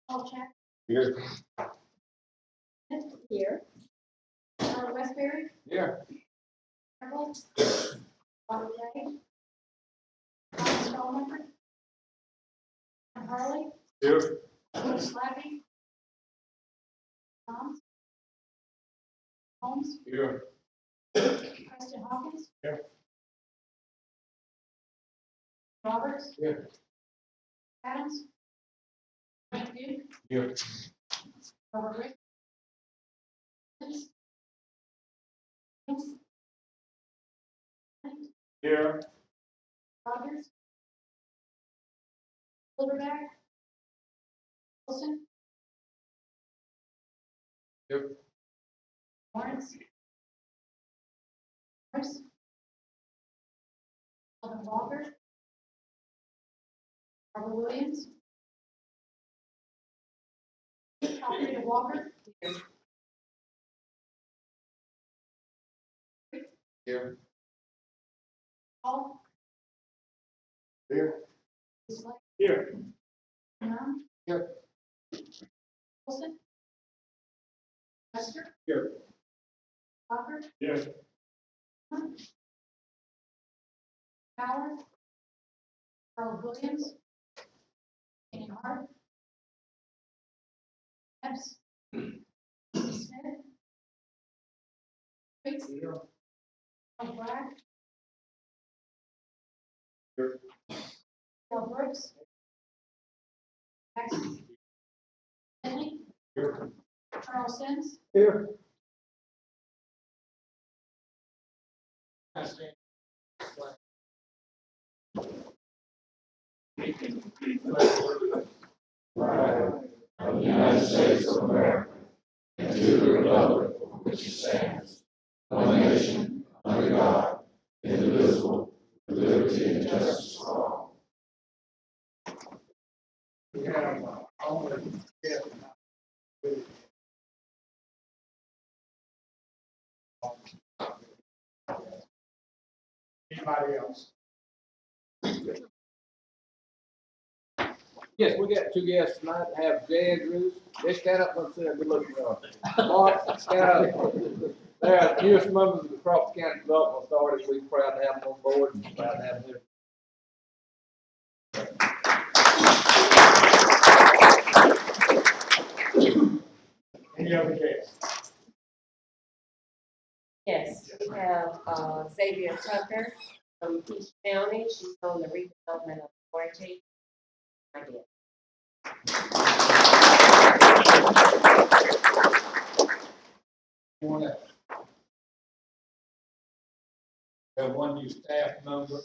Paul Check. Here. Here. Howard Westbury. Here. Harold. Robert Ray. Thomas Stallmaker. Tom Harley. Here. George Slavy. Tom. Holmes. Here. Preston Hawkins. Here. Roberts. Here. Adams. Frank Duke. Here. Robert Rick. Here. Rogers. Silverback. Wilson. Here. Lawrence. Morris. Alvin Walker. Barbara Williams. Alfreda Walker. Here. Paul. Here. Slade. Here. Young. Here. Wilson. Lester. Here. Walker. Here. Howard. Earl Williams. Kenny Hart. Epps. Smith. Fitz. Here. Bragg. Here. Bill Brooks. Jackson. Finley. Here. Charles Sims. Here. Flag of the United States of America, and to the republic for which it stands, one nation, under God, indivisible, with liberty and justice for all. We have only anybody else? Yes, we got two guests tonight. Have Jay Andrews. They stand up and say, good looking. Mark, stand up. They're our newest members of the Crawford County Development Authority. We're proud to have them on board and proud to have them here. Any other guests? Yes, we have Xavier Tucker from Peach County. She's on the redevelopment authority. Idea. Anyone else? We have one new staff member,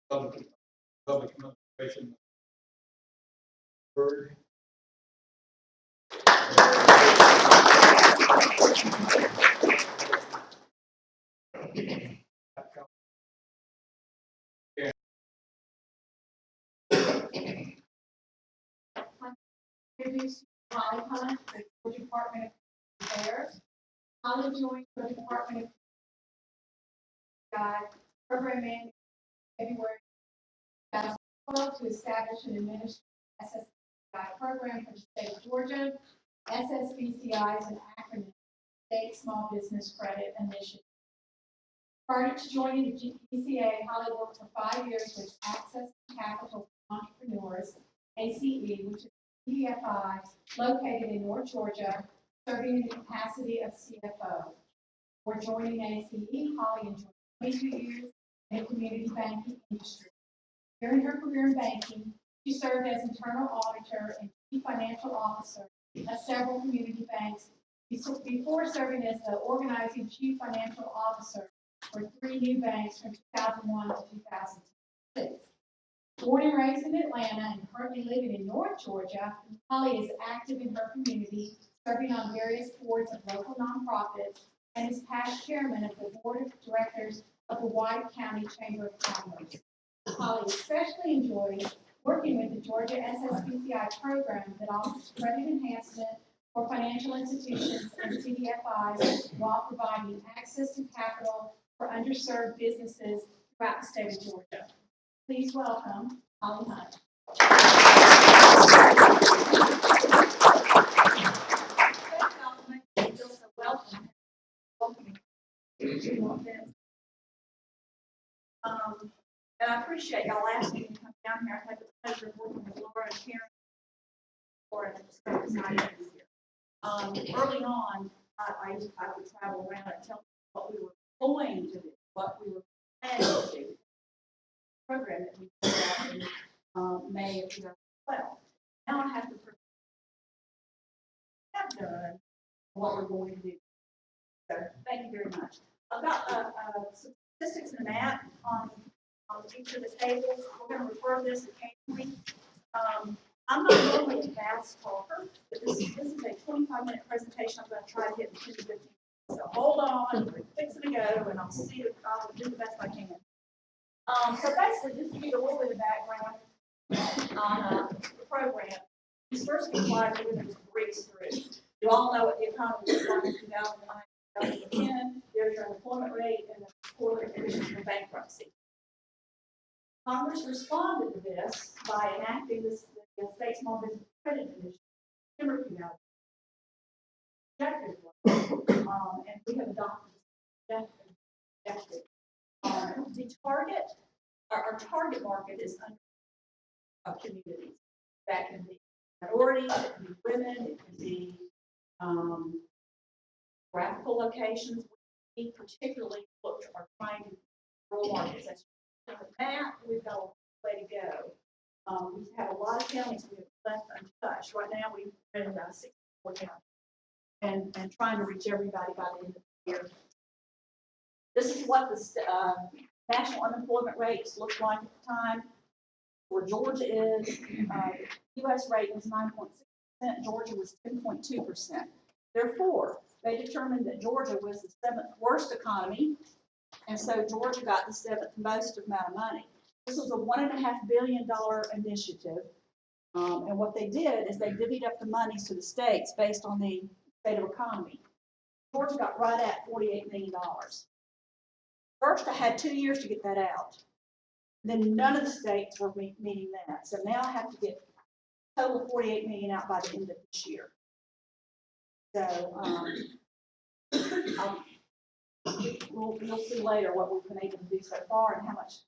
public administration. Bird. Introduce Holly Hunt, the Georgia Department of Affairs. Holly joined the Department of Program Manager February 2012 to establish and administer SSBCI program for the state of Georgia. SSBCI is an acronym, State Small Business Credit Initiative. Prior to joining the GPCA, Holly worked for 5 years with Access to Capital for Entrepreneurs, ACE, which is CDFI, located in North Georgia, serving in the capacity of CFO. Before joining ACE, Holly enjoyed 22 years in the community banking industry. During her career in banking, she served as internal auditor and chief financial officer at several community banks before serving as the organizing chief financial officer for 3 new banks from 2001 to 2006. Born and raised in Atlanta and currently living in North Georgia, Holly is active in her community, serving on various boards of local nonprofits, and is past chairman of the board of directors of the White County Chamber of Commerce. Holly especially enjoys working with the Georgia SSBCI program that offers credit enhancement for financial institutions and CDFIs while providing access to capital for underserved businesses throughout the state of Georgia. Please welcome Holly Hunt. I appreciate y'all asking me to come down here. I've had the pleasure of working with Laura and Karen for an exciting year. Early on, I would travel around and tell people what we were going to do, what we were planning to do. Program that we put out in May of 2012. Now I have to have done what we're going to do. So thank you very much. I've got some statistics and a map on each of the tables. We're going to refer this occasionally. I'm not normally a fast talker, but this is a 25-minute presentation. I'm going to try to hit in 10 to 15 minutes. So hold on, we're fixing to go, and I'll do the best I can. So basically, just to give you a little bit of background on the program, these first few slides we're going to just breeze through. You all know what the economy was like in 2009, 2010. There's your unemployment rate and the quarterly conditions for bankruptcy. Congress responded to this by enacting the State Small Business Credit Initiative, September 2000. And we have adopted this objective. The target, our target market is under communities. That can be minorities, it can be women, it can be graphical locations. We particularly are trying to rural markets. As you can see on the map, we've got a long way to go. We have a lot of counties we have left untouched. Right now, we've been 64 counties and trying to reach everybody by the end of the year. This is what the national unemployment rates look like at the time. Where Georgia is, the U.S. rate was 9.6%, Georgia was 10.2%. Therefore, they determined that Georgia was the 7th worst economy, and so Georgia got the 7th most amount of money. This was a $1.5 billion initiative, and what they did is they divvied up the monies to the states based on the state of economy. Georgia got right at $48 million. First, I had 2 years to get that out. Then none of the states were meeting that. So now I have to get a total of $48 million out by the end of this year. So you'll see later what we've been able to do so far and how much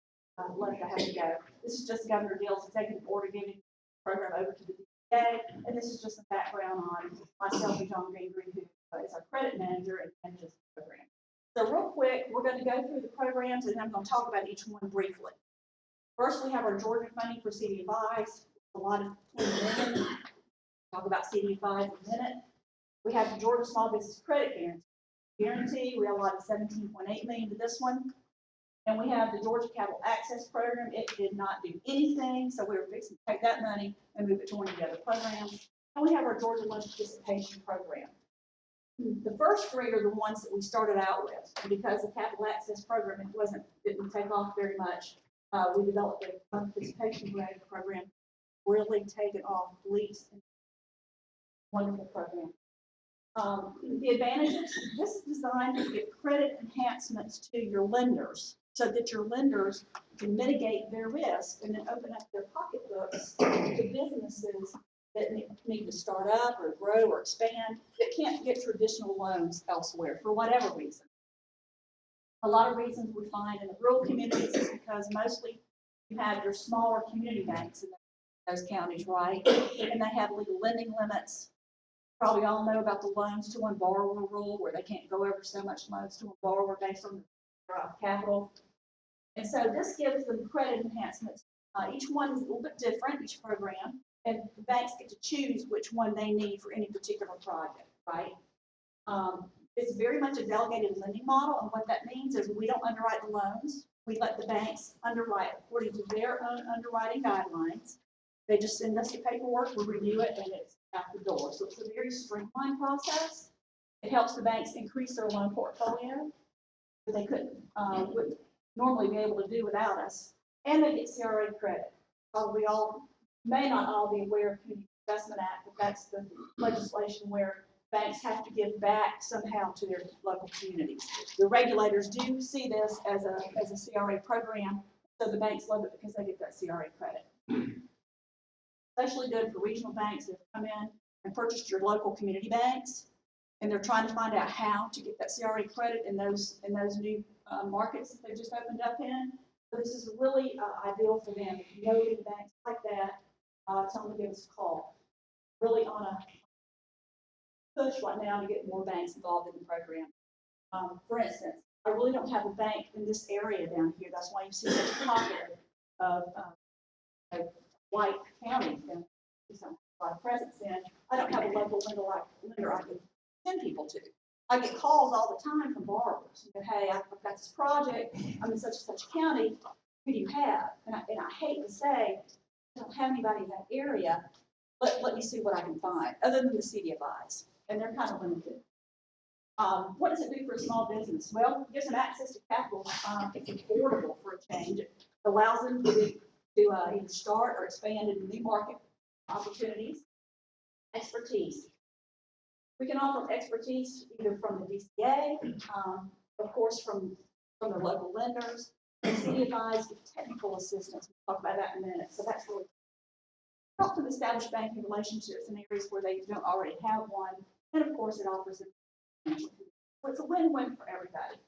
left I have to go. This is just Governor Dill's executive order giving the program over to the DA, and this is just some background on myself and John Greenberg, who is our credit manager and manages the program. So real quick, we're going to go through the programs, and I'm going to talk about each one briefly. First, we have our Georgia funding for CDFIs, a lot of $20 million. Talk about CDFIs in a minute. We have the Georgia Small Business Credit Guarantee. We allotted $17.8 million to this one. And we have the Georgia Capital Access Program. It did not do anything, so we were fixing to take that money and move it to one of the other programs. And we have our Georgia Loan Participation Program. The first three are the ones that we started out with. And because the Capital Access Program didn't take off very much, we developed a loan participation program, really taken off leaps. Wonderful program. The advantages, this is designed to give credit enhancements to your lenders so that your lenders can mitigate their risk and then open up their pocketbooks to businesses that need to start up or grow or expand that can't get traditional loans elsewhere for whatever reason. A lot of reasons we find in the rural communities is because mostly you have your smaller community banks in those counties, right? And they have legal lending limits. Probably all know about the loans to one borrower rule where they can't go over so much loans to one borrower based on the capital. And so this gives them credit enhancements. Each one is a little bit different, each program, and the banks get to choose which one they need for any particular project, right? It's very much a delegated lending model, and what that means is we don't underwrite the loans. We let the banks underwrite according to their own underwriting guidelines. They just send us the paperwork, we review it, and it's out the door. So it's a very streamlined process. It helps the banks increase their loan portfolio that they wouldn't normally be able to do without us. And they get CRA credit. We all may not all be aware of Community Investment Act, but that's the legislation where banks have to give back somehow to their local communities. The regulators do see this as a CRA program, so the banks love it because they get that CRA credit. Especially good for regional banks that come in and purchase your local community banks, and they're trying to find out how to get that CRA credit in those new markets that they've just opened up in. So this is really ideal for them. If you know any banks like that, tell them to give us a call. Really on a push right now to get more banks involved in the program. For instance, I really don't have a bank in this area down here. That's why you see such a pocket of white counties and some presence in. I don't have a local lender I can send people to. I get calls all the time from borrowers. Hey, I've got this project. I'm in such and such county. Who do you have? And I hate to say, I don't have anybody in that area. Let me see what I can find, other than the CDFIs, and they're kind of limited. What does it do for a small business? Well, it gives them access to capital. It's affordable for a change. It allows them to either start or expand into new market opportunities. Expertise. We can offer expertise either from the DCA, of course, from the local lenders. The CDFIs give technical assistance. We'll talk about that in a minute. So that's really helps them establish banking relationships in areas where they don't already have one. And of course, it offers them financial. So it's a win-win for everybody.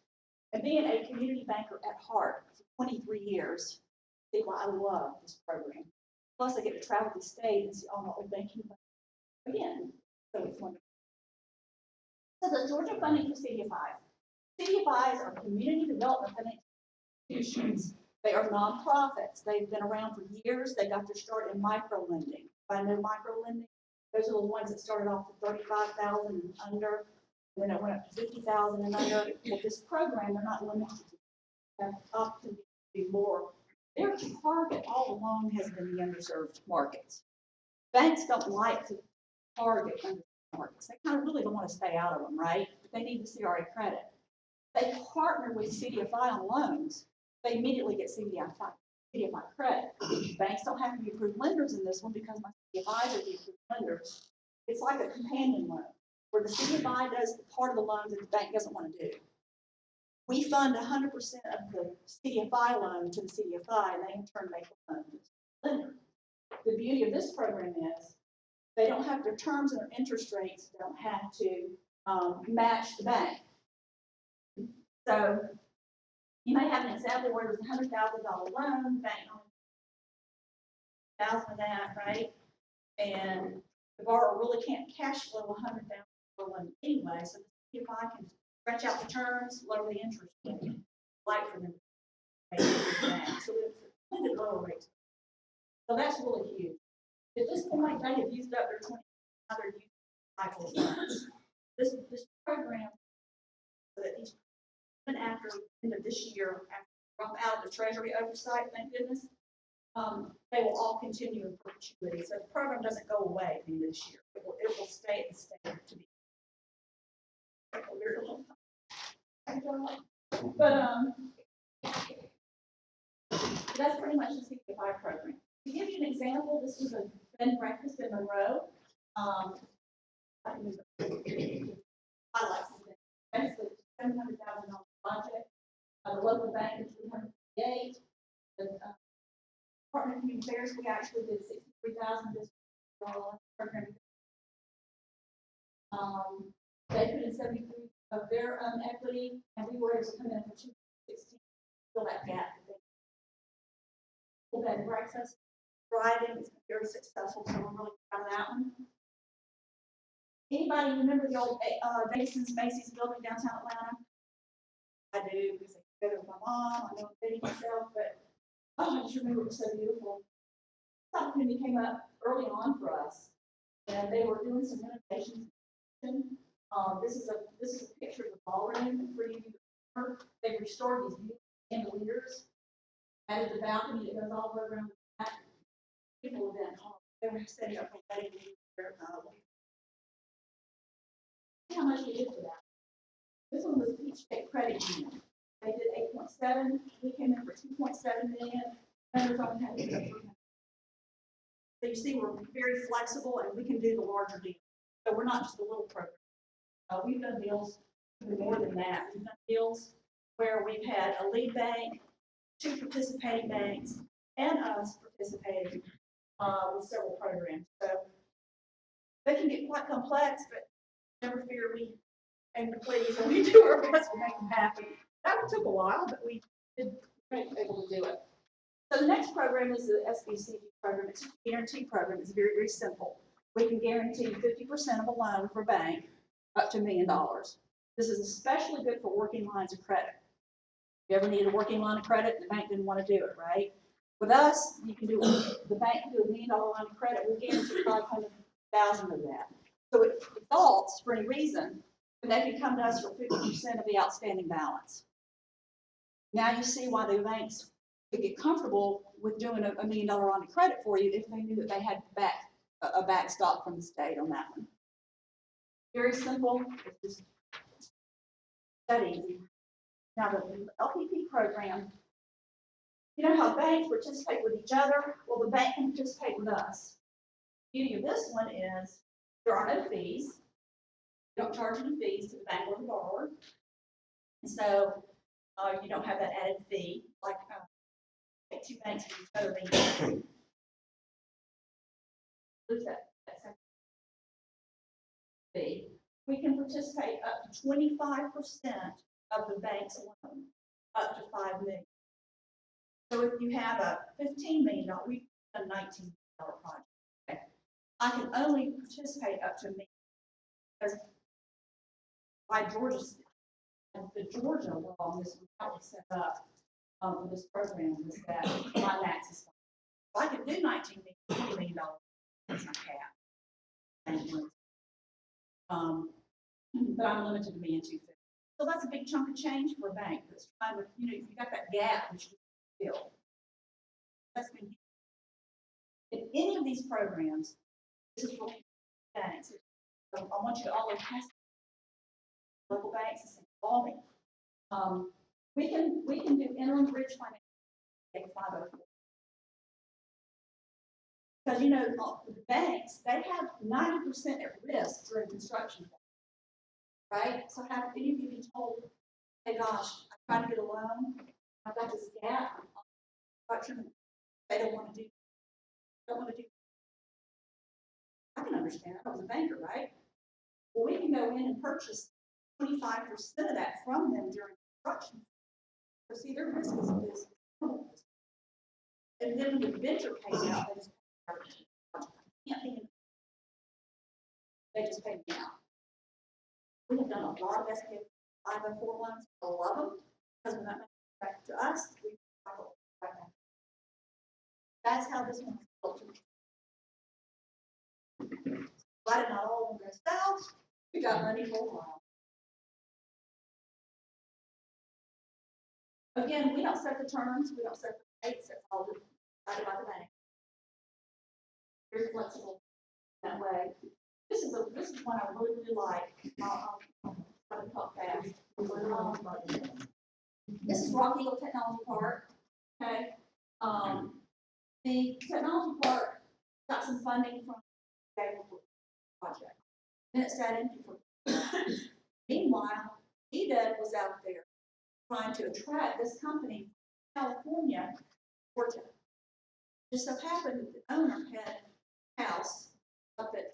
And being a community banker at heart for 23 years, see why I love this program. Plus, I get to travel the state and see all my old banking again. So it's wonderful. So the Georgia funding for CDFIs. CDFIs are community development financial institutions. They are nonprofits. They've been around for years. They got their start in micro lending. If I know micro lending, those are the ones that started off with 35,000 and under, and then it went up to 50,000 and under. With this program, they're not limited to have opportunity to do more. Their target all along has been the underserved markets. Banks don't like to target underserved markets. They kind of really don't want to stay out of them, right? But they need the CRA credit. They partner with CDFI on loans. They immediately get CDFI credit. Banks don't have to be approved lenders in this one because my CDFIs are the approved lenders. It's like a companion loan where the CDFI does the part of the loan that the bank doesn't want to do. We fund 100% of the CDFI loan to the CDFI, and they in turn make the loan to the lender. The beauty of this program is they don't have their terms and their interest rates don't have to match the bank. So you may have an example where there's a $100,000 loan, bank only $1,000 of that, right? And the borrower really can't cash flow a $100,000 loan anyway, so if I can stretch out the terms, lower the interest rate, like for them to pay that. So it's a little bit lower rate. So that's really huge. At this point, they have used up their 20 other use cycle funds. This program, so that these even after the end of this year, after we drop out of the Treasury oversight, thank goodness, they will all continue in perpetuity. So the program doesn't go away at the end of this year. It will stay at the state to be. But that's pretty much the CDFI program. To give you an example, this was a bed and breakfast in Monroe. I can use highlights of it. Basically, $700,000 project. The local bank is $358,000. The Department of Community Affairs, we actually did $63,000 this program. They put in 73 of their own equity, and we were able to come in for 216 fill that gap. Full bed and breakfast, thriving, it's been very successful, so we're really proud of that one. Anybody remember the old Mason's Macy's building downtown Atlanta? I do, because I go there with my mom, I know I'm dating myself, but I just remember it was so beautiful. This opportunity came up early on for us, and they were doing some renovations. This is a picture of the ballroom for you. They restored these beautiful chandeliers, added the balcony that goes all the way around the back. Beautiful event hall. They were setting up a wedding there. How much we did for that? This one was Peach State Credit Union. They did 8.7. We came in for 2.7 million. Others only had to do 300. So you see, we're very flexible, and we can do the larger deal. So we're not just a little program. We've done deals even more than that. We've done deals where we've had a lead bank, 2 participating banks, and us participating with several programs. So they can get quite complex, but never fear, we aim to please, and we do our best to make them happy. That took a while, but we did able to do it. So the next program is the SBCG program. It's a guarantee program. It's very, very simple. We can guarantee 50% of a loan for a bank up to $1 million. This is especially good for working lines of credit. If you ever need a working line of credit, the bank didn't want to do it, right? With us, you can do, the bank can do $1 million line of credit. We'll guarantee 500,000 of that. So it defaults for any reason, but they can come to us for 50% of the outstanding balance. Now you see why the banks could get comfortable with doing a $1 million line of credit for you if they knew that they had a backstop from the state on that one. Very simple, it's just that easy. Now the LPP program, you know how banks participate with each other? Well, the bank can participate with us. The beauty of this one is there are no fees. You don't charge any fees to the bank or the borrower. And so you don't have that added fee like two banks with each other. They lose that second fee. We can participate up to 25% of the bank's loan, up to $5 million. So if you have a $15 million, we've done $19 million project. Okay. I can only participate up to $1 million because by Georgia's, the Georgia law, this was how we set up for this program was that my max is $5 million. So I could do $19 million, that's my cap. But I'm limited to $1.25 million. So that's a big chunk of change for a bank that's trying to, you got that gap which you fill. That's been in any of these programs, this is for banks. So I want you to always test local banks and say, call me. We can do interim bridge financing 504. Because the banks, they have 90% at risk during construction. Right? So have any of you been told, hey gosh, I tried to get a loan, I've got this gap on construction, they don't want to do. I can understand, I was a banker, right? Well, we can go in and purchase 25% of that from them during construction. So see, their risk is and then when the venture pays out, they just pay me out. We have done a lot of SBA 504 loans, a lot of them, because when that money comes back to us, we cycle right back. That's how this one is built. But not all of them ourselves, we got money for a while. Again, we don't set the terms, we don't set the rates, that's all decided by the bank. Very flexible that way. This is one I really, really like. I'll try to talk fast. This is Rock Eagle Technology Park. Okay. The technology park got some funding from the project. Then it sat empty for meanwhile, EDED was out there trying to attract this company from California, Georgia. Just so happened that the owner had a house up at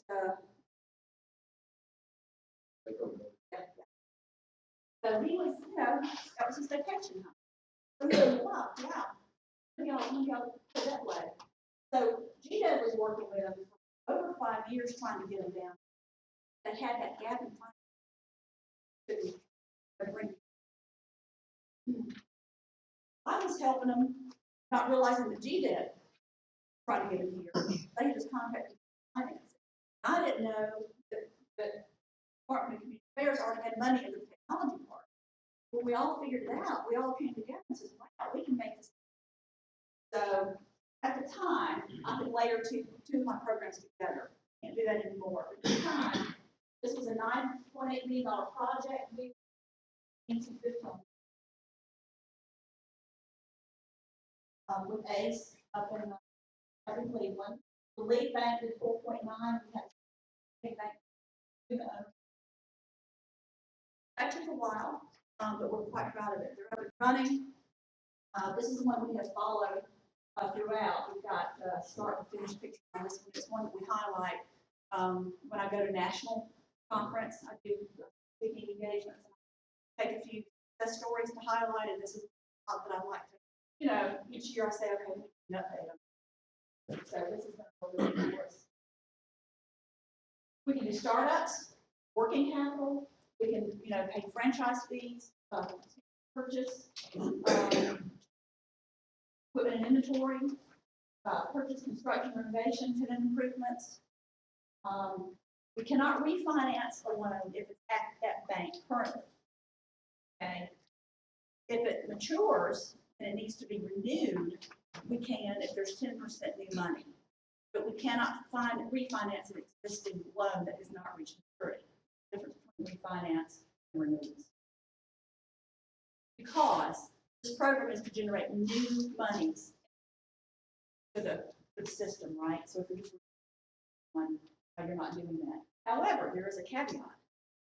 so he was, that was his vacation home. So he said, wow, maybe I'll put it that way. So GDED was working with him for over 5 years trying to get him down. They had that gap in finance. I was helping them, not realizing that GDED tried to get him here. They just contacted finance. I didn't know that Department of Community Affairs already had money in the technology part. When we all figured it out, we all came together and said, wow, we can make this. So at the time, I could layer two of my programs together. Can't do that anymore. But at the time, this was a $9.8 million project. We with ACE up in Cleveland. The lead bank did 4.9. We had a big bank. That took a while, but we're quite proud of it. They're up and running. This is one we have followed throughout. We've got start and finish picture on this one. It's one that we highlight when I go to national conference. I do speaking engagements. I take a few success stories to highlight, and this is one that I like to you know, each year I say, okay, we can update them. So this is going to be for us. We can do startups, working capital, we can, you know, pay franchise fees, purchase, equipment and inventory, purchase, construction, renovation, tenant improvements. We cannot refinance a loan if it's at that bank currently. Okay? If it matures and it needs to be renewed, we can if there's 10% new money. But we cannot refinance an existing loan that has not reached maturity. Difference between refinance and renewals. Because this program is to generate new monies for the system, right? So if you're just one, you're not doing that. However, there is a caveat.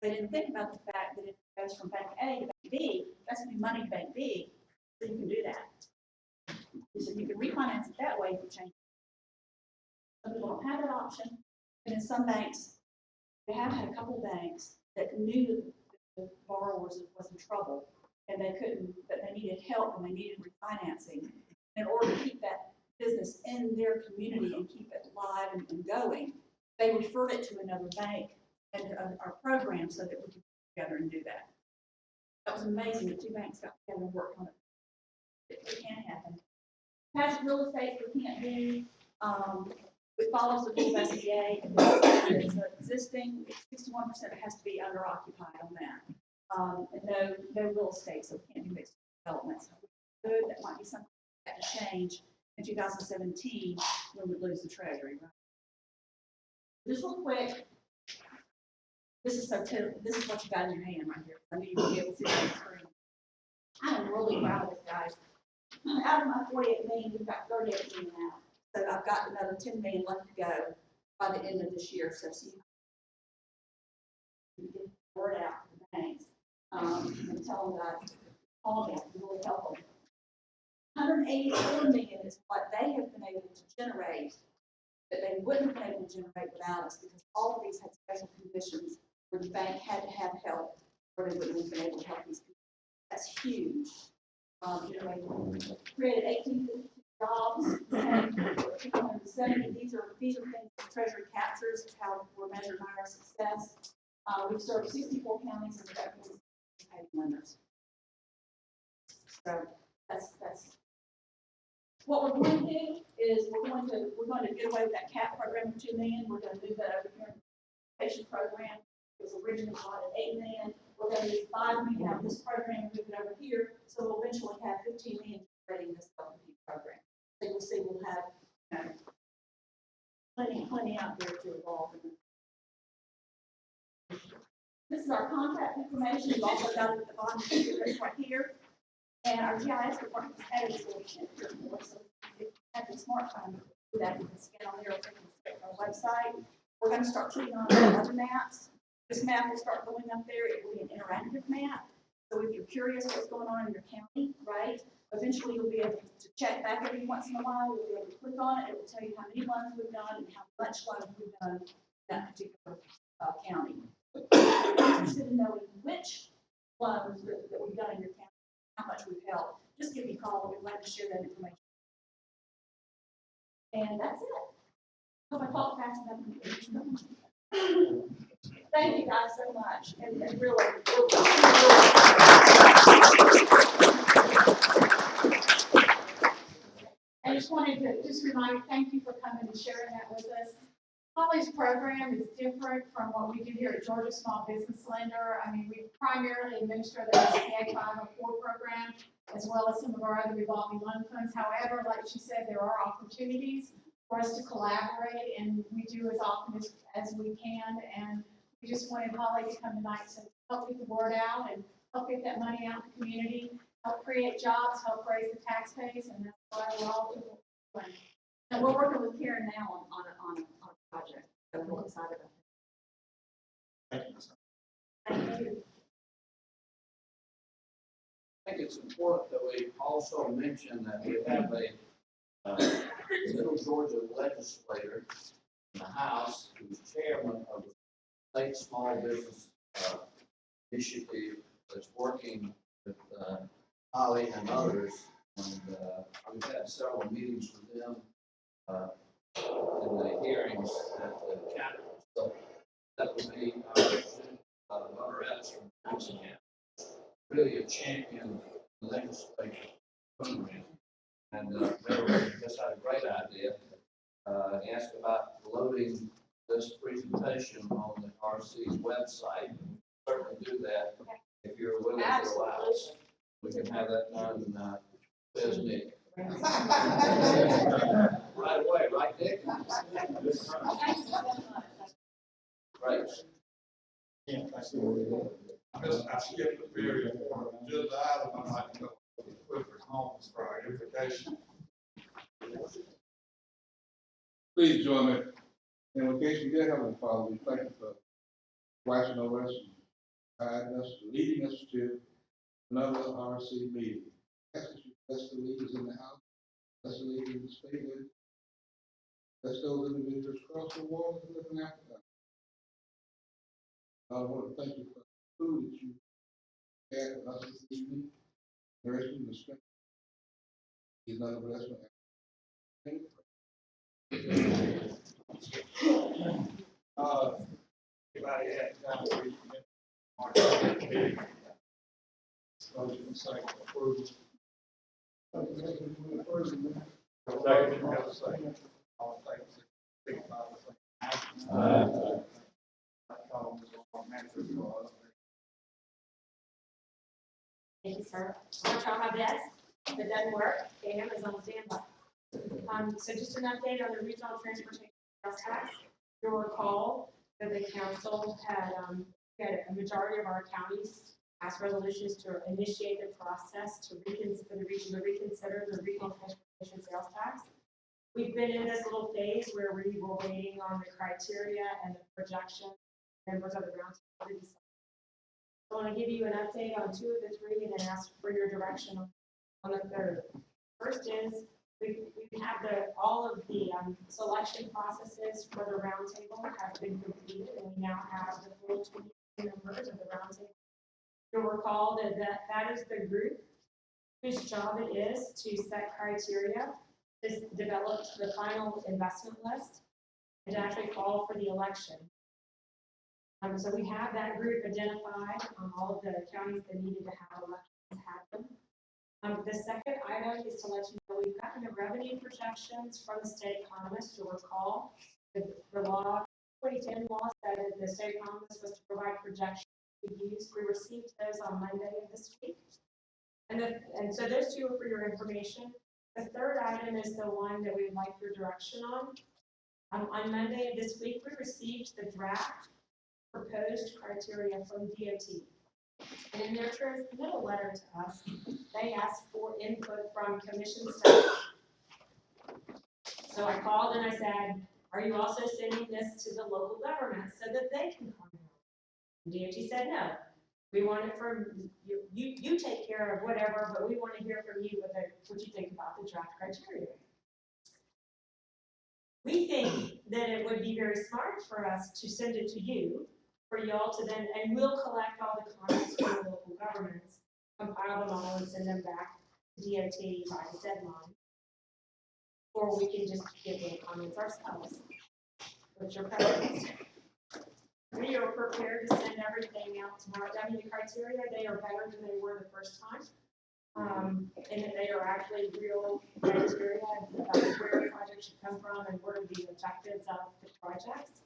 They didn't think about the fact that if it goes from bank A to bank B, that's going to be money to bank B, so you can do that. So you can refinance it that way if you change. Some people don't have that option, and in some banks, they have had a couple banks that knew that the borrower was in trouble, and they couldn't, but they needed help and they needed refinancing. In order to keep that business in their community and keep it live and going, they referred it to another bank and our program so that we could get together and do that. That was amazing. The two banks got together and worked on it. It can happen. Passive real estate we can't do. It follows the USDA. If it's existing, 61% has to be under occupied on that. And no real estate, so we can't do mixed developments. Good, that might be something that to change in 2017 when we lose the treasury, right? Just real quick, this is what you got in your hand right here. I need you to be able to see it on the screen. I am really proud of this, guys. Out of my 48 million, we've got 38 million out. So I've got another 10 million left to go by the end of this year. So see, you get the word out to the banks and tell them that call them, really help them. 184 million is what they have been able to generate that they wouldn't have been able to generate without us, because all of these had special conditions where the bank had to have help or they wouldn't have been able to help these people. That's huge. Created 18 jobs, 70. These are things the Treasury captures, how we're measuring our success. We've served 64 counties and we've got 46 lenders. So that's what we're going to do is we're going to get away with that CAP program of $2 million. We're going to move that over here in the patient program. It was originally bought at $8 million. We're going to use $5 million out of this program and move it over here. So we'll eventually have $15 million generating this LPP program. So you'll see we'll have, you know, plenty out there to evolve. This is our contact information. We've also got it at the bottom of the right here. And our GIS department has added this little picture for us. So if you have a smartphone, do that. You can scan on there or take it straight from our website. We're going to start putting on other maps. This map will start going up there. It will be an interactive map. So if you're curious what's going on in your county, right, eventually you'll be able to check back every once in a while. You'll be able to click on it. It will tell you how many loans we've done and how much loans we've done in that particular county. If you're interested in knowing which loans that we've done in your county, how much we've helped, just give me a call. We'd like to share that information. And that's it. Hope I talked fast enough. Thank you guys so much. And really, I just wanted to remind you, thank you for coming and sharing that with us. Holly's program is different from what we do here at Georgia Small Business Lender. I mean, we primarily administer the SBA 504 program, as well as some of our other revolving loan funds. However, like she said, there are opportunities for us to collaborate, and we do as often as we can. And we just wanted Holly to come tonight to help get the word out and help get that money out in the community, help create jobs, help raise the tax base, and that's why we're all doing. And we're working with Karen now on a project. So we're excited about it. Thank you. I think it's important that we also mention that we have a Middle Georgia legislator in the House who's chairman of the State Small Business Initiative that's working with Holly and others And, we've had several meetings with them, in the hearings at the Capitol. So that would be our Reps from Johnson County, really a champion legislature program. And they just had a great idea. He asked about loading this presentation on the RC's website. Certainly do that if you're willing to allow us. We can have that done, business. Right away, right, Dick? Right. Yeah, I see. I skipped a very important agenda item. I'd like to go with homes for our information. Please join me in invocation. Dear Heavenly Father, we thank you for watching over us, guiding us, leading us to another RC meeting. Ask that you bless the leaders in the house, bless the leaders in the state, bless those individuals across the world who are looking after them. I want to thank you for the food that you had for us this evening, nourishing the strength. Is another blessing. Anybody had time to read the meeting? Motion and second approval. Second, have a second. All in favor, signify by saying aye. Thank you, sir. I'm gonna try my best. If it doesn't work, Pam is on standby. So just an update on the regional transportation sales tax. You'll recall that the council had a majority of our counties pass resolutions to initiate the process for the region to reconsider the regional transportation sales tax. We've been in this little phase where we were waiting on the criteria and the projection members of the roundtable to decide. I want to give you an update on 2 of the 3 and then ask for your direction on the 3rd. First is we have all of the selection processes for the roundtable have been completed, and we now have the full 20 members of the roundtable. You'll recall that is the group whose job it is to set criteria, to develop the final investment list, and to actually call for the election. So we have that group identified on all of the counties that needed to have elections happen. The second item is to let you know we've gotten the revenue projections from the state economist. You'll recall the law, 2010 law said that the state economist was to provide projections to use. We received those on Monday of this week. And so those 2 are for your information. The third item is the one that we would like your direction on. On Monday of this week, we received the draft proposed criteria from DOT. And in their transmittal letter to us, they asked for input from commission staff. So I called and I said, are you also sending this to the local government so that they can comment? DOT said, no. We want it from you. You take care of whatever, but we want to hear from you what you think about the draft criteria. We think that it would be very smart for us to send it to you, for y'all to then, and we'll collect all the comments from the local governments, compile them all and send them back to DOT by the deadline. Or we can just give them comments ourselves. What's your preference? We are prepared to send everything out tomorrow. I mean, the criteria, they are better than they were the first time. And that they are actually real criteria about where the project should come from and what are the objectives of the projects.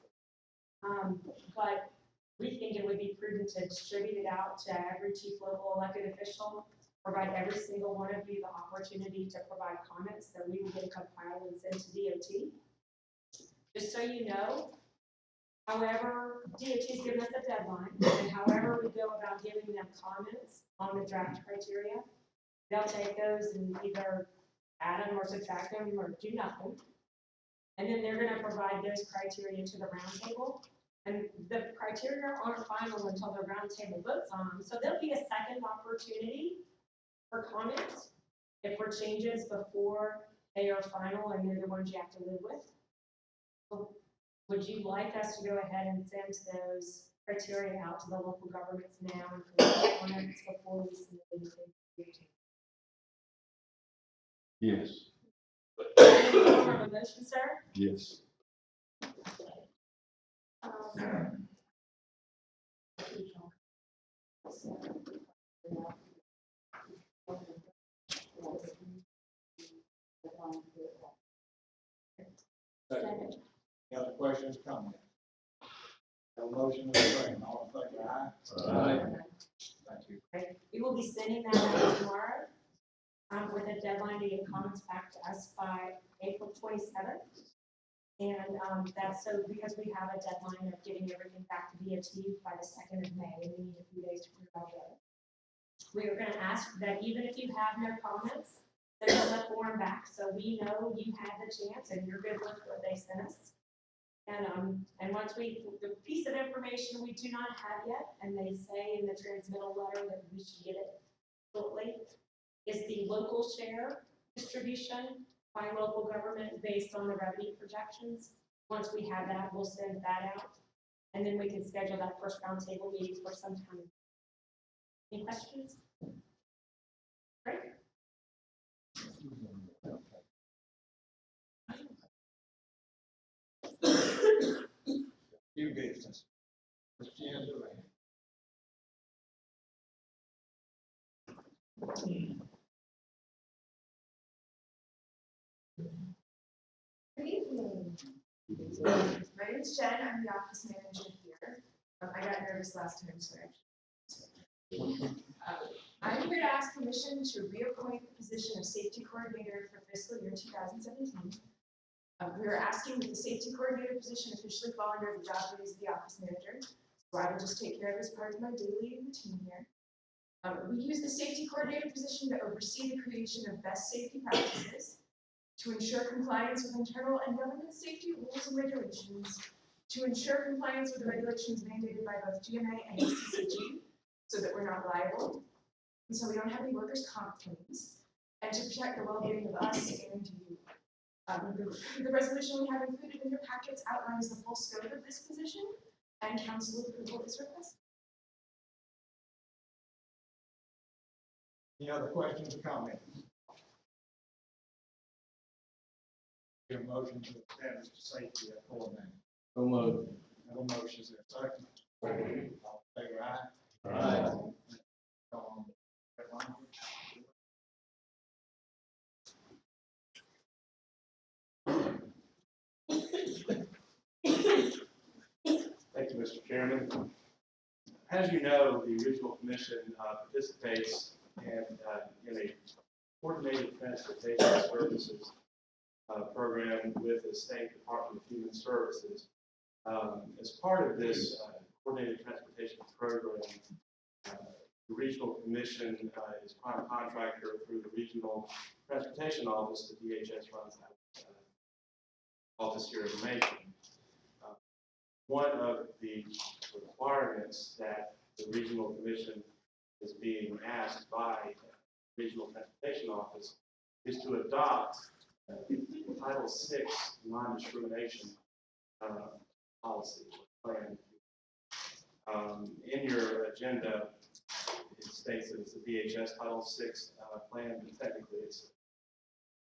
But we think it would be prudent to distribute it out to every chief local elected official, provide every single one of you the opportunity to provide comments that we will get compiled and send to DOT. Just so you know, however, DOT has given us a deadline, and however we go about giving them comments on the draft criteria, they'll take those and either add them or subtract them or do nothing. And then they're going to provide those criteria to the roundtable. And the criteria aren't final until the roundtable votes on them. So there'll be a second opportunity for comments if for changes before they are final and they're the ones you have to live with. So would you like us to go ahead and send those criteria out to the local governments now and collect comments before we submit anything to you? Yes. Form of a motion, sir? Yes. Second. Any other questions, comments? Have a motion to second, all in favor, aye? Aye. Thank you. Okay, we will be sending that out tomorrow, with a deadline to get comments back to us by April 27th. And, that's so because we have a deadline of getting everything back to DOT by the 2nd of May, and we need a few days to put it all together. We are gonna ask that even if you have no comments, send us that form back, so we know you had the chance and you're good with what they sent us. And once the piece of information we do not have yet, and they say in the transmittal letter that we should get it shortly, is the local share distribution by local government based on the revenue projections. Once we have that, we'll send that out, and then we can schedule that first roundtable meeting for some time. Any questions? Great. New business. Ms. Jen Durant. Good evening. My name is Jen, I'm the office manager here. I got nervous last time, so I'm here to ask permission to reappoint the position of safety coordinator for fiscal year 2017. We are asking that the safety coordinator position officially fall under the job duties of the office manager, so I will just take care of this part of my daily routine here. We use the safety coordinator position to oversee the creation of best safety practices, to ensure compliance with internal and government safety rules and regulations, to ensure compliance with the regulations mandated by both GMA and ACCG, so that we're not liable, and so we don't have any workers' comp claims, and to protect the well-being of us and you. The resolution we have included in your packets outlines the full scope of this position, and council approval is requested. Any other questions or comments? Your motion to establish the safety at coordinator. So moved. Have a motion, is there a second? All in favor, aye? Aye. Thank you, Mr. Chairman. As you know, the Regional Commission participates in a coordinated transportation services program with the State Department of Human Services. As part of this coordinated transportation program, the Regional Commission is prime contractor through the Regional Transportation Office. The DHS runs that office here in Macon. One of the requirements that the Regional Commission is being asked by the Regional Transportation Office is to adopt Title VI non-discrimination policy plan. In your agenda, it states that it's a DHS Title VI plan, but technically it's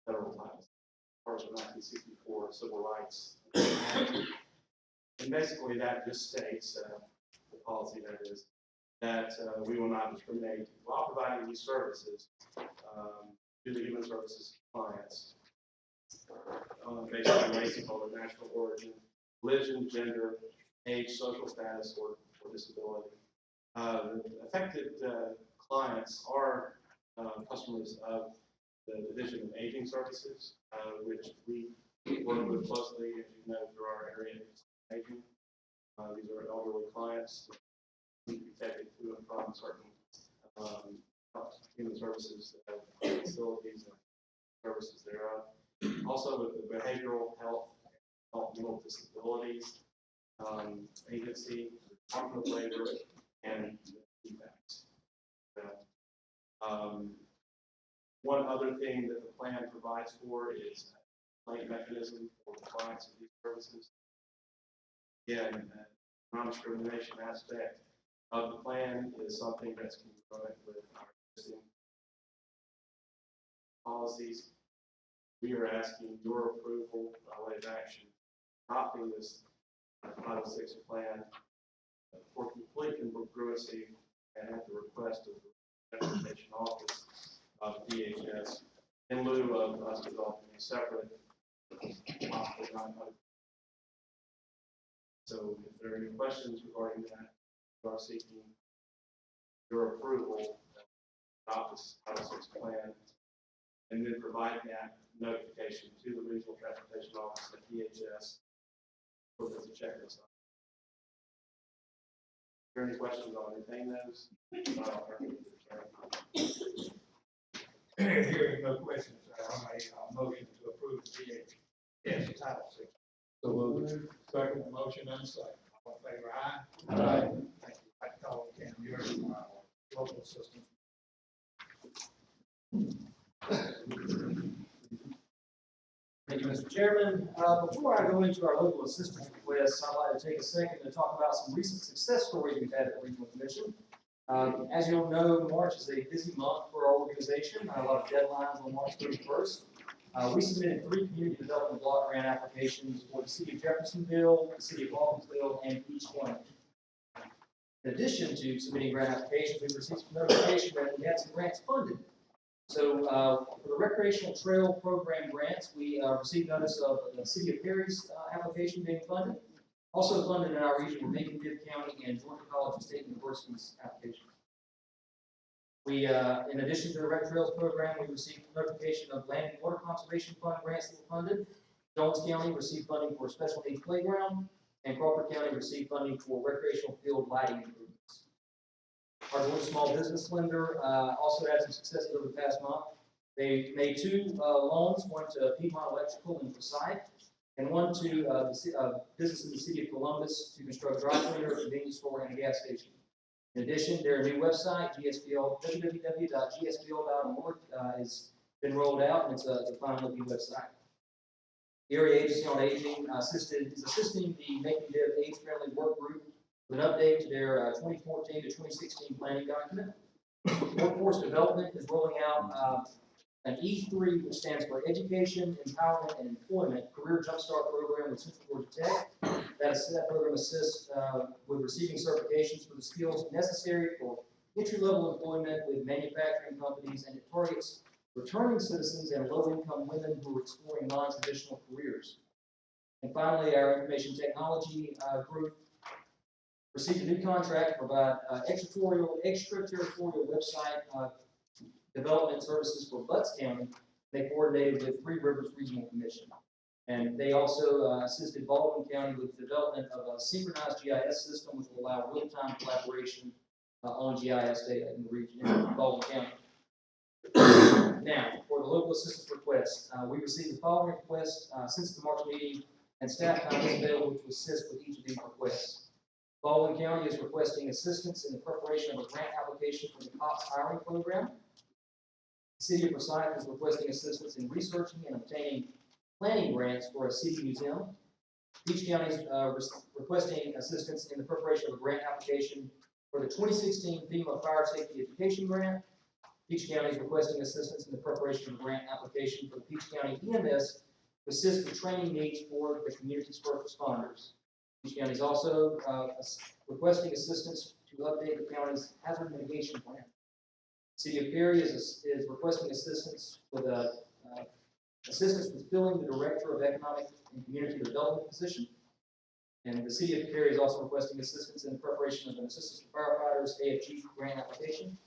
federal title, First of 1964 Civil Rights. And basically that just states, the policy that is, that we will not discriminate while providing these services to the human services clients based on race, color, national origin, religion, gender, age, social status, or disability. The affected clients are customers of the Division of Aging Services, which we work with closely, as you know, through our area of aging. These are elderly clients who need to be taken to and from certain human services facilities and services thereof. Also with the Behavioral Health and Mental Disabilities Agency, the Department of Labor, and the DFACS. One other thing that the plan provides for is a complaint mechanism for the clients of these services. Again, the non-discrimination aspect of the plan is something that's congruent with our existing policies. We are asking your approval by way of action, adopting this Title VI plan for complete congruency and at the request of the Transportation Office of DHS in lieu of us developing a separate possible non-public. So if there are any questions regarding that, we are seeking your approval to adopt this Title VI plan and then provide that notification to the Regional Transportation Office at DHS for the checklist. Are there any questions on anything those? Hearing no questions, I make a motion to approve the DHS Title VI. So moved. Second motion and second. All in favor, aye? Aye. Thank you. I call Ken Muir, local assistant. Thank you, Mr. Chairman. Before I go into our local assistance requests, I'd like to take a second to talk about some recent success stories we've had at the Regional Commission. As you all know, March is a busy month for our organization. A lot of deadlines on March 31st. We submitted 3 community development block grant applications for the city of Jeffersonville, the city of Baldinsville, and Peach County. In addition to submitting grant applications, we received some notification that we had some grants funded. So for the recreational trail program grants, we received notice of the city of Perry's application being funded. Also funded in our region were Macon-Bibb County and Georgia College and State University's applications. We, in addition to the Rec Trails program, we received notification of Land and Water Conservation Fund grants that were funded. Jones County received funding for a special needs playground, and Crawford County received funding for recreational field lighting improvements. Our Georgia Small Business Lender also had some successes over the past month. They made 2 loans, one to Piedmont Electrical in Forsyth, and one to the business in the city of Columbus to construct dry cleaner, convenience store, and a gas station. In addition, their new website, www.gsbl.org, has been rolled out, and it's a fine-looking website. The Area Agency on Aging is assisting the Macon-Bibb Age-Friendly Work Group with an update to their 2014 to 2016 planning document. Workforce Development is rolling out an E3, which stands for Education, Empowerment, and Employment Career Jumpstart Program with Central Georgia Tech. That program assists with receiving certifications for the skills necessary for entry-level employment with manufacturing companies, and it targets returning citizens and low-income women who are exploring non-traditional careers. And finally, our information technology group received a new contract to provide extraterritorial website development services for Butts County. They coordinated with Three Rivers Regional Commission. And they also assisted Baldwin County with the development of a synchronized GIS system, which will allow real-time collaboration on GIS data in the region, in Baldwin County. Now, for the local assistance request, we received the following requests since the March meeting, and staff time is available to assist with each of these requests. Baldwin County is requesting assistance in the preparation of a grant application for the COPS hiring program. The city of Forsyth is requesting assistance in researching and obtaining planning grants for a city museum. Peach County is requesting assistance in the preparation of a grant application for the 2016 FEMA Fire Safety Education Grant. Peach County is requesting assistance in the preparation of a grant application for the Peach County EMS to assist with training needs for the community's first responders. Peach County is also requesting assistance to update the county's hazard mitigation plan. City of Perry is requesting assistance with filling the Director of Economic and Community Development position. And the City of Perry is also requesting assistance in the preparation of an Assistance to Firefighters AFG grant application.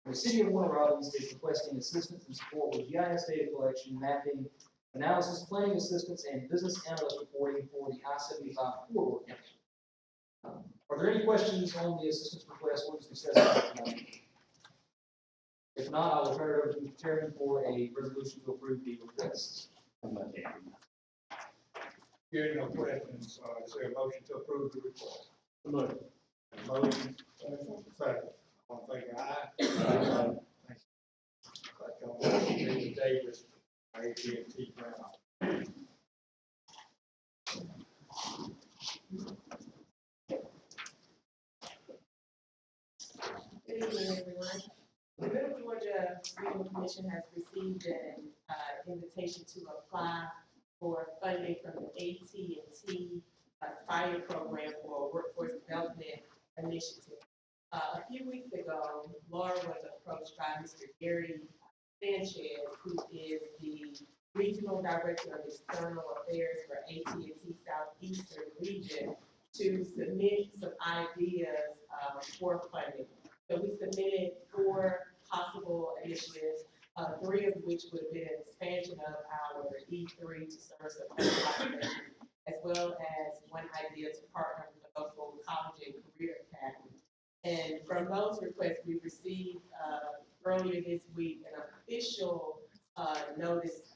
And the City of Warner Robins is requesting assistance and support with GIS data collection, mapping, analysis, planning assistance, and business analyst reporting for the I-75 corridor county. Are there any questions on the assistance request or the success? If not, I will turn it over to the chairman for a resolution to approve the request. Hearing no questions, is there a motion to approve the request? Motion, second. All in favor, aye? Thank you. Mr. Davis, AT&T grant. Good evening, everyone. The Middle Georgia Regional Commission has received an invitation to apply for funding from the AT&T fire program for workforce development initiative. A few weeks ago, Laura was approached by Mr. Gary Sanchez, who is the Regional Director of External Affairs for AT&T Southeastern Region, to submit some ideas for funding. So we submitted 4 possible initiatives, 3 of which would have been an expansion of our E3 to service the population, as well as one idea to partner with the local college and career academy. And from those requests, we received earlier this week an official notice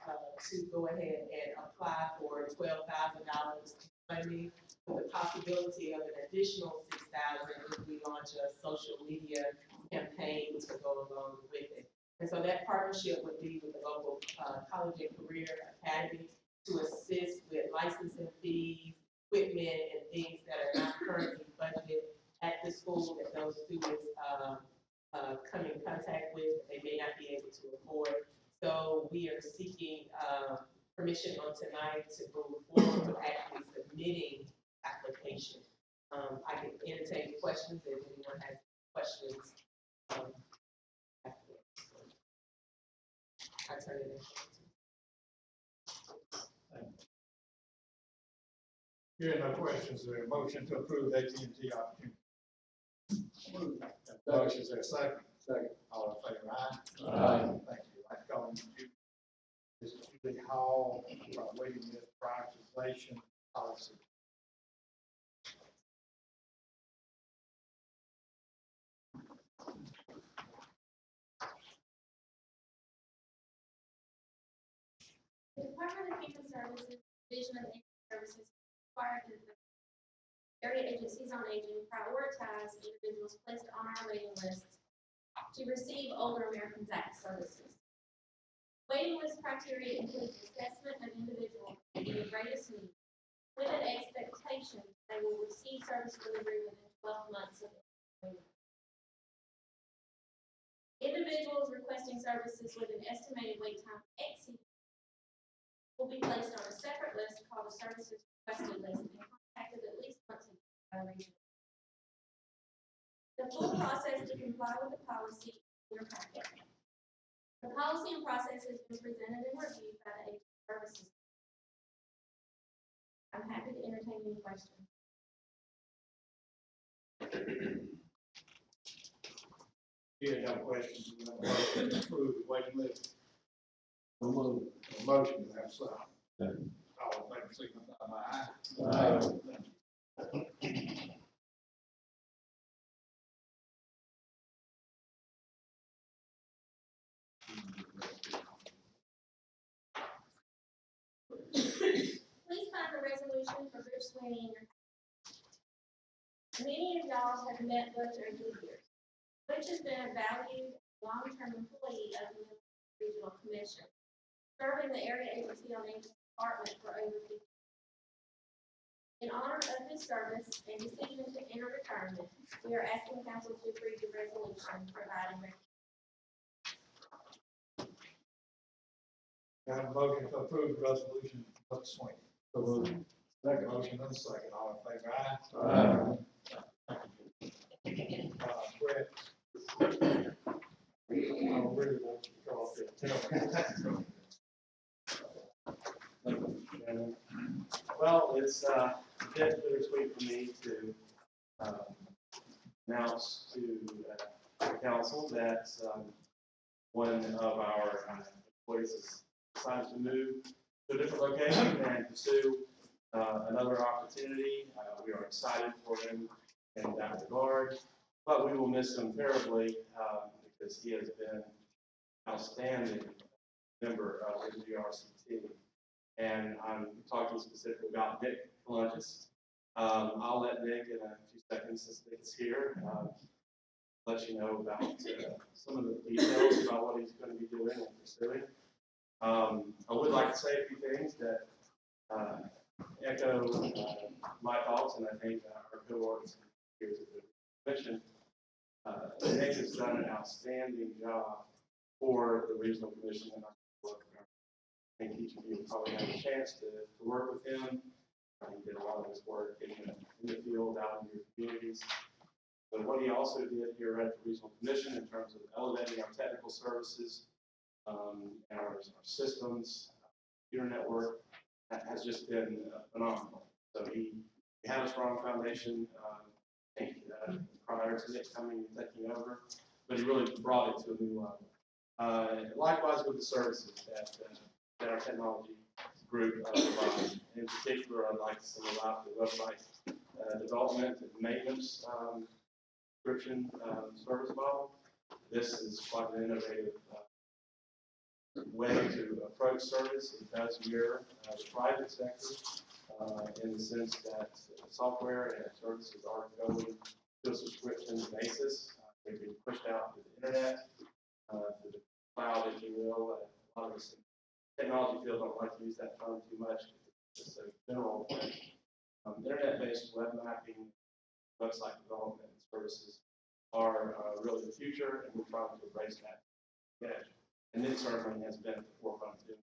to go ahead and apply for $12,000 funding, with the possibility of an additional $6,000 if we launch a social media campaign to go along with it. And so that partnership would be with the local college and career academy to assist with licensing fees, equipment, and things that are not currently budgeted at the school that those students come in contact with that they may not be able to afford. So we are seeking permission on tonight to move forward with actually submitting application. I can entertain questions if anyone has questions. I turn it in. Hearing no questions, is there a motion to approve AT&T opportunity? Motion, is there a second? Second. All in favor, aye? Aye. Thank you. I'd like to call you, Mr. Julie Hall, waiting list prioritization policy. The Department of Human Services, Division of Aging Services, required that the area agencies on aging prioritize individuals placed on our waiting list to receive Older Americans Act services. Waiting list criteria includes assessment of individuals in the greatest need, with an expectation they will receive service delivery within 12 months of waiting. Individuals requesting services with an estimated wait time exceeding will be placed on a separate list called a services requested list and contacted at least once a year by region. The full process to comply with the policy in your packet. The policy and process has been presented and reviewed by the Aging Services. I'm happy to entertain any questions. Hearing no questions, we have a motion to approve the waiting list. A motion, to have a second. All in favor, signify by aye. Aye. Please find the resolution for Rich Sweeney in your packet. Many of y'all have met Butch over the years. Butch has been a valued, long-term employee of the Regional Commission, serving the Area Agency on Aging Department for over 50 years. In honor of his service and decision to enter retirement, we are asking council to approve the resolution providing recognition. We have a motion to approve the resolution, Mr. Sweeney. So moved. Second. Motion and a second, all in favor, aye? Aye. Brett. I really want you to go up there. Tell me. Well, it's a bit bittersweet for me to announce to the council that one of our employees has decided to move to a different location and pursue another opportunity. We are excited for him in that regard, but we will miss him terribly because he has been an outstanding member of NGRCT. And I'm talking specifically about Nick Coluntis. I'll let Nick in a few seconds, since Nick's here, let you know about some of the details about what he's going to be doing and pursuing. I would like to say a few things that echo my thoughts, and I think our cohorts here at the commission. Nick has done an outstanding job for the regional commission and our work. I think each of you probably had a chance to work with him. He did a lot of his work in the field, out in your communities. But what he also did here at the Regional Commission in terms of elevating our technical services, our systems, computer network, has just been phenomenal. So he had a strong foundation prior to Nick coming and taking over, but he really brought it to a new level. Likewise with the services that our technology group provides. In particular, I'd like to single out the website development and maintenance subscription service model. This is quite an innovative way to approach service. It does mirror the private sector in the sense that software and services are going to a subscription basis. They're being pushed out to the internet, to the cloud, if you will. A lot of us in the technology field don't like to use that term too much. It's a general term. Internet-based web mapping, website development and services are really the future, and we're trying to embrace that edge. And it certainly has been at the forefront of doing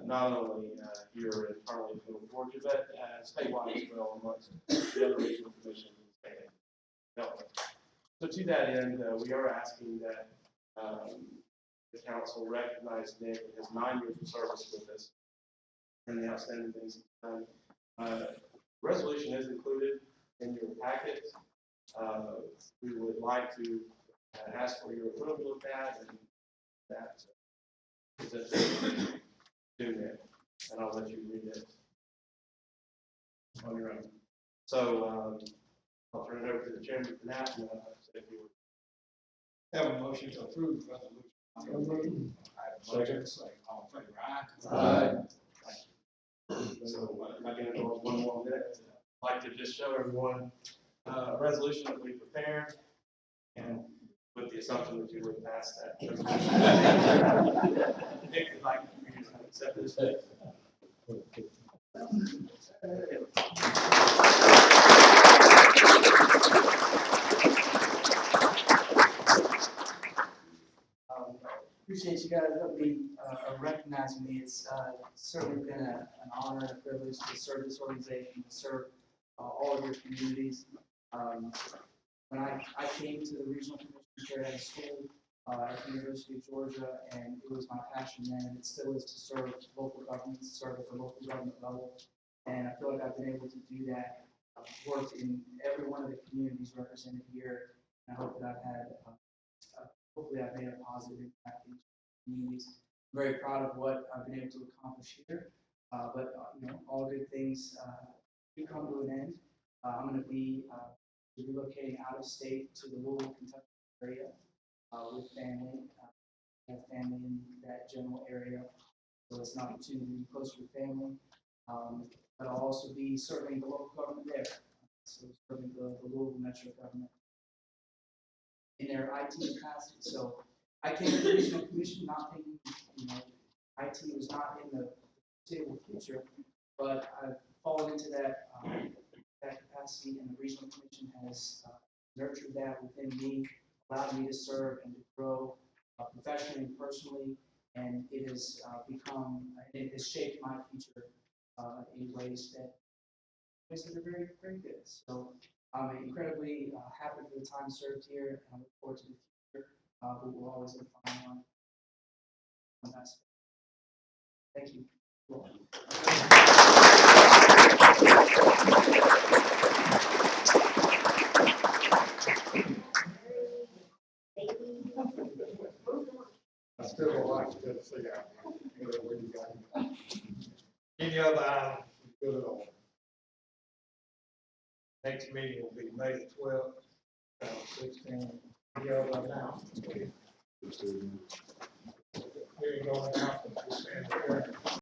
not only here in Arlington, Georgia, but statewide as well amongst the other regional commissions in the state of Delaware. So to that end, we are asking that the council recognize Nick and his 9 years of service with us and the outstanding things he's done. Resolution is included in your packet. We would like to ask for your approval of that, and that is a to Nick, and I'll let you read it on your own. So I'll turn it over to the chairman for that, and I'll say a few words. Have a motion to approve the resolution. I have a motion, second, all in favor, aye. Aye. So I'm not going to go one more minute. I'd like to just show everyone a resolution that we prepared, and with the assumption that you would pass that. Nick would like for you to accept this. Appreciate you guys recognizing me. It's certainly been an honor and a privilege to serve this organization, to serve all of your communities. When I came to the Regional Commission straight out of school at the University of Georgia, and it was my passion then, and it still is, to serve local governments, to serve at the local government level. And I feel like I've been able to do that, work in every one of the communities represented here. And I hope that I've had hopefully I've made a positive impact in communities. I'm very proud of what I've been able to accomplish here, but all good things do come to an end. I'm going to be relocating out of state to the Louisville, Kentucky area with family. I have family in that general area, so it's an opportunity to be closer to family. But I'll also be serving the local government there, so serving the Louisville Metro government in their IT capacity. So I came to the Regional Commission not thinking, IT was not in the foreseeable future, but I've fallen into that capacity, and the Regional Commission has nurtured that within me, allowed me to serve and to grow professionally and personally, and it has it has shaped my future in ways that are very, very good. So I'm incredibly happy for the time served here, and I look forward to the future. We will always find one. Thank you. I still would like to get to see out where you got it. Any other items, good at all. Next meeting will be May the 12th, 2016. Any other announcements? Here you go, announcements, we stand adjourned.